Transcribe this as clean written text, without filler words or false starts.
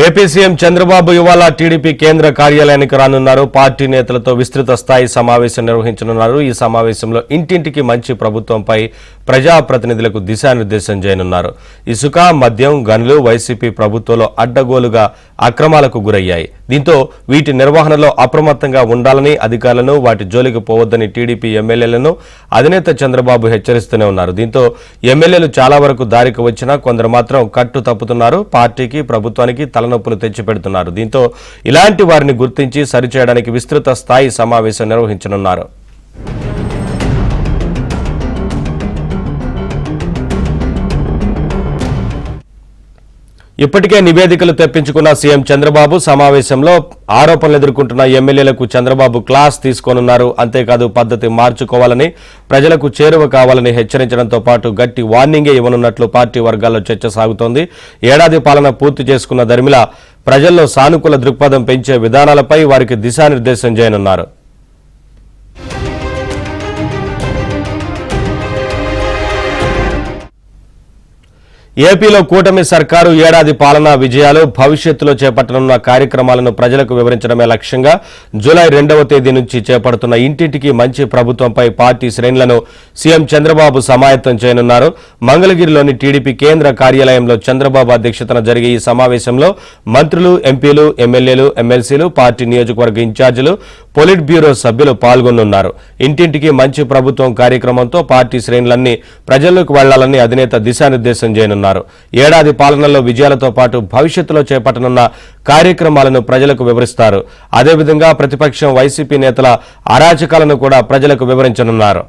AP CM Chandrababu ఇవాళ TDP కేంద్ర కార్యాలయానికి రానున్నారు. పార్టీ నేతలతో విస్తృత స్థాయి సమావేశం నిర్వహించనున్నారు. ఈ సమావేశంలో ఇంటింటికి మంచి ప్రభుత్వంపై ప్రజాప్రతినిధులకు దిశానిర్దేశం చేయనున్నారు. ఇసుక, మద్యం, గనులు వైసీపీ ప్రభుత్వంలో అడ్డగోలుగా అక్రమాలకు గురయ్యాయి. దీంతో వీటి నిర్వహణలో అప్రమత్తంగా ఉండాలని అధికారులను, వాటి జోలికి పోవద్దని టీడీపీ ఎమ్మెల్యేలను అధినేత చంద్రబాబు హెచ్చరిస్తూనే ఉన్నారు. దీంతో ఎమ్మెల్యేలు చాలా వరకు దారికి వచ్చినా కొందరు మాత్రం కట్టు తప్పుతున్నారు. పార్టీకి, ప్రభుత్వానికి తలనొప్పులు తెచ్చిపెడుతున్నారు. దీంతో ఇలాంటి వారిని గుర్తించి సరిచేయడానికి విస్తృత స్థాయి సమావేశం నిర్వహించనున్నారు. ఇప్పటికే నివేదికలు తెప్పించుకున్న సీఎం చంద్రబాబు సమావేశంలో ఆరోపణలు ఎదుర్కొంటున్న ఎమ్మెల్యేలకు చంద్రబాబు క్లాస్ తీసుకోనున్నారు. అంతేకాదు పద్ధతి మార్చుకోవాలని, ప్రజలకు చేరువ కావాలని హెచ్చరించడంతో పాటు గట్టి వార్నింగే ఇవ్వనున్నట్లు పార్టీ వర్గాల్లో చర్చ సాగుతోంది. ఏడాది పాలన పూర్తి చేసుకున్న దరిమిలా ప్రజల్లో సానుకూల దృక్పథం పెంచే విధానాలపై వారికి దిశానిర్దేశం చేయనున్నారు. ఏపీలో కూటమి సర్కారు ఏడాది పాలనా విజయాలు, భవిష్యత్తులో చేపట్టనున్న కార్యక్రమాలను ప్రజలకు వివరించడమే లక్ష్యంగా జూలై 2వ తేదీ నుంచి చేపడుతున్న ఇంటింటికి మంచి ప్రభుత్వంపై పార్టీ శ్రేణులను సీఎం చంద్రబాబు సమాయత్తం చేయనున్నారు. మంగళగిరిలోని టీడీపీ కేంద్ర కార్యాలయంలో చంద్రబాబు అధ్యక్షతన జరిగే ఈ సమావేశంలో మంత్రులు, ఎంపీలు, ఎమ్మెల్యేలు, ఎమ్మెల్సీలు, పార్టీ నియోజకవర్గ ఇన్ఛార్జీలు, పొలిట్ బ్యూరో సభ్యులు పాల్గొనున్నారు. ఇంటింటికి మంచి ప్రభుత్వం కార్యక్రమంతో పార్టీ శ్రేణులన్నీ ప్రజల్లోకి వెళ్లాలని అధినేత దిశానిర్దేశం చేయనున్నారు. ఏడాది పాలనలో విజయాలతో పాటు భవిష్యత్తులో చేపట్టనున్న కార్యక్రమాలను ప్రజలకు వివరిస్తారు. అదేవిధంగా ప్రతిపక్షం వైసీపీ నేతల అరాచకాలను కూడా ప్రజలకు వివరించనున్నారు.